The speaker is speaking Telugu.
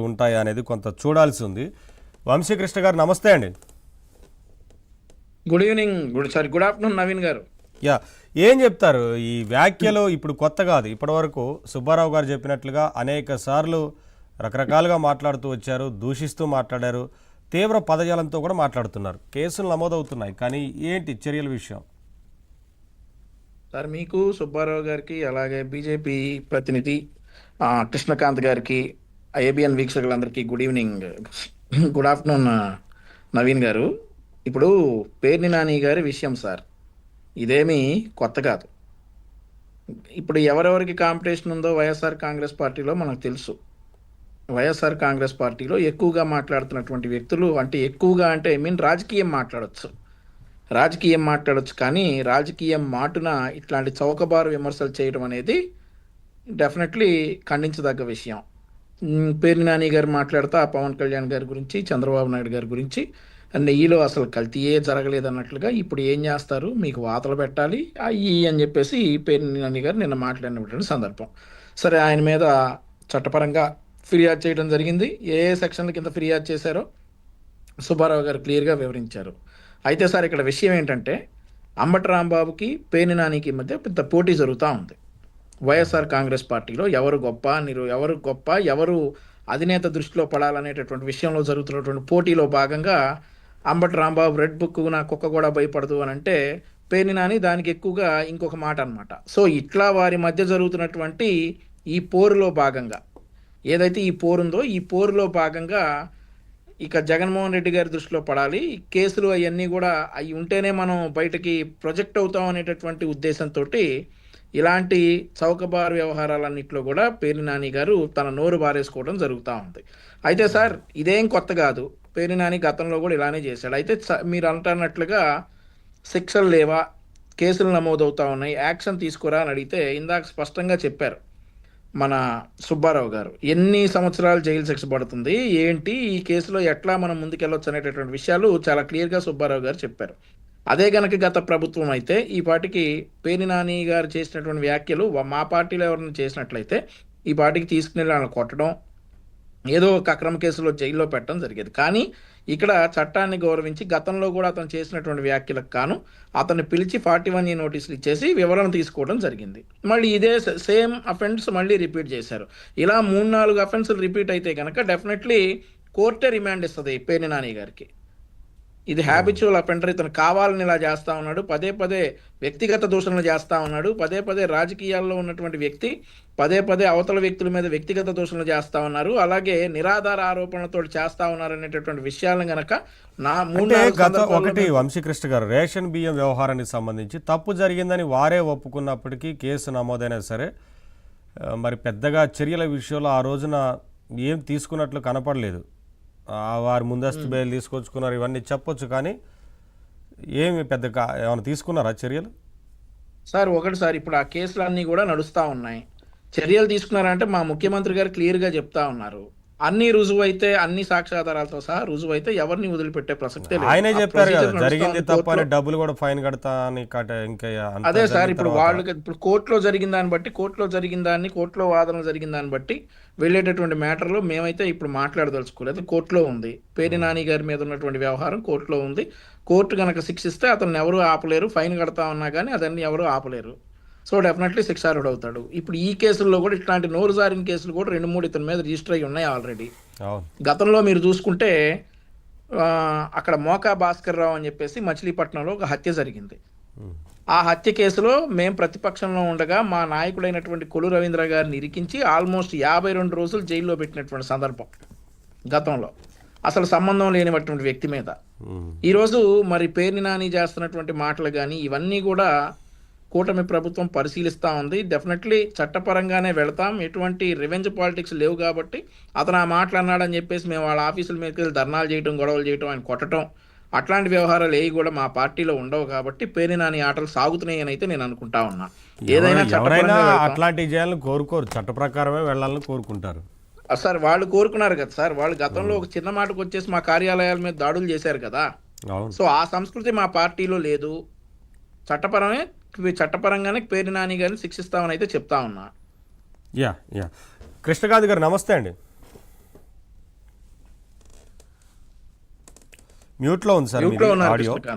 ఉంటాయా అనేది కొంత చూడాల్సి ఉంది. వంశీకృష్ణ గారు నమస్తే అండి. Good evening. Good afternoon Naveen గారు. యా, ఏం చెప్తారు ఈ వ్యాఖ్యలు? ఇప్పుడు కొత్త కాదు, ఇప్పటివరకు సుబ్బారావు గారు చెప్పినట్లుగా అనేక సార్లు రకరకాలుగా మాట్లాడుతూ వచ్చారు, దూషిస్తూ మాట్లాడారు, తీవ్ర పదజాలంతో కూడా మాట్లాడుతున్నారు. కేసులు నమోదవుతున్నాయి, కానీ ఏంటి చర్యల విషయం? సార్, మీకు సుబ్బారావు గారికి అలాగే బీజేపీ ప్రతినిధి కృష్ణకాంత్ గారికి, ఏబిఎన్ వీక్షకులందరికీ good evening, good afternoon Naveen గారు. ఇప్పుడు పేర్ని నాని గారి విషయం సార్, ఇదేమీ కొత్త కాదు. ఇప్పుడు ఎవరెవరికి కాంపిటీషన్ ఉందో వైఎస్ఆర్ కాంగ్రెస్ పార్టీలో మనకు తెలుసు. వైఎస్ఆర్ కాంగ్రెస్ పార్టీలో ఎక్కువగా మాట్లాడుతున్నటువంటి వ్యక్తులు, అంటే ఎక్కువగా అంటే రాజకీయం మాట్లాడొచ్చు, కానీ రాజకీయం మాటున ఇట్లాంటి చౌకబారు విమర్శలు చేయడం అనేది డెఫినెట్లీ ఖండించదగ్గ విషయం. పేర్ని నాని గారు మాట్లాడుతూ పవన్ కళ్యాణ్ గారి గురించి, చంద్రబాబు నాయుడు గారి గురించి నెయ్యిలో అసలు కల్తీయే జరగలేదు అన్నట్లుగా ఇప్పుడు ఏం చేస్తారు, మీకు వాతలు పెట్టాలి అయ్యి అని చెప్పేసి పేర్ని నాని గారు నిన్న మాట్లాడినటువంటి సందర్భం. సరే, ఆయన మీద చట్టపరంగా ఫిర్యాదు చేయడం జరిగింది. ఏ సెక్షన్ల కింద ఫిర్యాదు చేశారో సుబ్బారావు గారు క్లియర్గా వివరించారు. అయితే సార్, ఇక్కడ విషయం ఏంటంటే అంబటి రాంబాబుకి పేర్ని నానికి మధ్య పెద్ద పోటీ జరుగుతూ ఉంది. వైఎస్ఆర్ కాంగ్రెస్ పార్టీలో ఎవరు గొప్ప, ఎవరు అధినేత దృష్టిలో పడాలనేటటువంటి విషయంలో జరుగుతున్నటువంటి పోటీలో భాగంగా అంబటి రాంబాబు రెడ్ బుక్ నా కుక్క కూడా భయపడదు అని అంటే, పేర్ని నాని దానికి ఎక్కువగా ఇంకొక మాట అనమాట. సో ఇట్లా వారి మధ్య జరుగుతున్నటువంటి ఈ పోరులో భాగంగా, ఏదైతే ఈ పోరు ఉందో ఈ పోరులో భాగంగా ఇక జగన్మోహన్ రెడ్డి గారి దృష్టిలో పడాలి, కేసులు అవన్నీ కూడా అవి ఉంటేనే మనం బయటకి ప్రొజెక్ట్ అవుతాం అనేటటువంటి ఉద్దేశంతో ఇలాంటి చౌకబారు వ్యవహారాలన్నింటిలో కూడా పేర్ని నాని గారు తన నోరు బారేసుకోవడం జరుగుతూ ఉంది. అయితే సార్, ఇదేం కొత్త కాదు, పేర్ని నాని గతంలో కూడా ఇలానే చేశాడు. అయితే మీరు అంటున్నట్లుగా శిక్షలు లేవా, కేసులు నమోదవుతూ ఉన్నాయి, యాక్షన్ తీసుకురా అని అడిగితే ఇందాక స్పష్టంగా చెప్పారు మన సుబ్బారావు గారు. ఎన్ని సంవత్సరాలు జైలు శిక్ష పడుతుంది ఏంటి, ఈ కేసులో ఎట్లా మనం ముందుకెళ్ళొచ్చు అనేటటువంటి విషయాలు చాలా క్లియర్గా సుబ్బారావు గారు చెప్పారు. అదే గనక గత ప్రభుత్వం అయితే ఈ పాటికి పేర్ని నాని గారు చేసినటువంటి వ్యాఖ్యలు మా పార్టీలో ఎవరైనా చేసినట్లయితే ఈ పార్టీకి తీసుకుని వాళ్ళని కొట్టడం, ఏదో ఒక అక్రమ కేసులో జైల్లో పెట్టడం జరిగేది. కానీ ఇక్కడ చట్టాన్ని గౌరవించి గతంలో కూడా అతను చేసినటువంటి వ్యాఖ్యలకు కాను అతన్ని పిలిచి 41A నోటీసులు ఇచ్చేసి వివరణ తీసుకోవడం జరిగింది. మళ్ళీ ఇదే సేమ్ అఫెన్స్ మళ్ళీ రిపీట్ చేశారు. ఇలా 3-4 అఫెన్సులు రిపీట్ అయితే కనుక డెఫినెట్లీ కోర్టే రిమాండ్ ఇస్తుంది పేర్ని నాని గారికి. ఇది హ్యాబిచువల్ అఫెండర్, ఇతను కావాలని ఇలా చేస్తూ ఉన్నాడు, పదే వ్యక్తిగత దూషణలు చేస్తూ ఉన్నాడు, పదే రాజకీయాల్లో ఉన్నటువంటి వ్యక్తి పదే అవతల వ్యక్తుల మీద వ్యక్తిగత దూషణలు చేస్తూ ఉన్నారు, అలాగే నిరాధార ఆరోపణలతో చేస్తూ ఉన్నారు అనేటటువంటి విషయాలను గనక ఒకటి వంశీకృష్ణ గారు, రేషన్ బియ్యం వ్యవహారానికి సంబంధించి తప్పు జరిగిందని వారే ఒప్పుకున్నప్పటికీ కేసు నమోదైనా సరే మరి పెద్దగా చర్యల విషయంలో ఆ రోజున ఏం తీసుకున్నట్లు కనపడలేదు. వారు ముందస్తు బెయిల్ తీసుకొచ్చుకున్నారు, ఇవన్నీ చెప్పొచ్చు, కానీ ఏమి పెద్దగా ఏమైనా తీసుకున్నారా చర్యలు? సార్, ఇప్పుడు ఆ కేసులన్నీ కూడా నడుస్తూ ఉన్నాయి. చర్యలు తీసుకున్నారంటే మా ముఖ్యమంత్రి గారు క్లియర్గా చెప్తా ఉన్నారు, అన్ని రుజువు అయితే, అన్ని సాక్ష్యాధారాలతో సహా రుజువు అయితే ఎవరిని వదిలిపెట్టే ప్రసక్తే లేదు. ఆయనే చెప్పారు కదా, జరిగింది తప్పని డబ్బులు కూడా ఫైన్ కడతా అని. ఇంకా అదే సార్, ఇప్పుడు వాళ్ళకి ఇప్పుడు కోర్టులో జరిగిన దాన్ని బట్టి, కోర్టులో వాదనలు జరిగిన దాన్ని బట్టి వెళ్ళేటటువంటి మ్యాటర్లో మేమైతే ఇప్పుడు మాట్లాడదలుచుకోలేదు. కోర్టులో ఉంది, పేర్ని నాని గారి మీద ఉన్నటువంటి వ్యవహారం కోర్టులో ఉంది. కోర్టు కనుక శిక్షిస్తే అతన్ని ఎవరు ఆపలేరు, ఫైన్ కడతా ఉన్నా కానీ అతన్ని ఎవరు ఆపలేరు. సో డెఫినెట్లీ శిక్షార్హుడు అవుతాడు. ఇప్పుడు ఈ కేసుల్లో కూడా ఇట్లాంటి నోరు జారిన కేసులు కూడా 2-3 ఇతని మీద రిజిస్టర్ అయ్యి ఉన్నాయి ఆల్రెడీ. గతంలో మీరు చూసుకుంటే అక్కడ మోకా భాస్కర్ రావు అని చెప్పేసి మచిలీపట్నంలో ఒక హత్య జరిగింది. ఆ హత్య కేసులో మేము ప్రతిపక్షంలో ఉండగా మా నాయకుడైనటువంటి కొల్లు రవీంద్ర గారిని ఇరికించి ఆల్మోస్ట్ 52 రోజులు జైల్లో పెట్టినటువంటి సందర్భం గతంలో, అసలు సంబంధం లేనిటువంటి వ్యక్తి మీద. ఈరోజు మరి పేర్ని నాని చేస్తున్నటువంటి మాటలు కానీ ఇవన్నీ కూడా కూటమి ప్రభుత్వం పరిశీలిస్తూ ఉంది. డెఫినెట్లీ చట్టపరంగానే వెళతాం, ఎటువంటి రివెంజ్ పాలిటిక్స్ లేవు కాబట్టి అతను ఆ మాటలు అన్నాడని చెప్పేసి మేము వాళ్ళ ఆఫీసుల మీదకి వెళ్ళి ధర్నాలు చేయడం, గొడవలు చేయడం, ఆయన కొట్టడం, అట్లాంటి వ్యవహారాలు ఏవి కూడా మా పార్టీలో ఉండవు. కాబట్టి పేర్ని నాని ఆటలు సాగుతున్నాయి అని అయితే నేను అనుకుంటా ఉన్నా. ఏదైనా అట్లాంటివి చేయాలని కోరుకోరు, చట్ట ప్రకారమే వెళ్ళాలని కోరుకుంటారు. సార్, వాళ్ళు కోరుకున్నారు కదా సార్, వాళ్ళు గతంలో ఒక చిన్న మాటకు వచ్చేసి మా కార్యాలయాల మీద దాడులు చేశారు కదా. సో ఆ సంస్కృతి మా పార్టీలో లేదు. చట్టపరంగానే పేర్ని నాని గారిని శిక్షిస్తామని అయితే చెప్తా ఉన్నా. కృష్ణకాంత్ గారు నమస్తే అండి. మ్యూట్లో ఉంది సార్ మ్యూట్లో మీది ఉన్నారు ఆడియో. కృష్ణకాంత్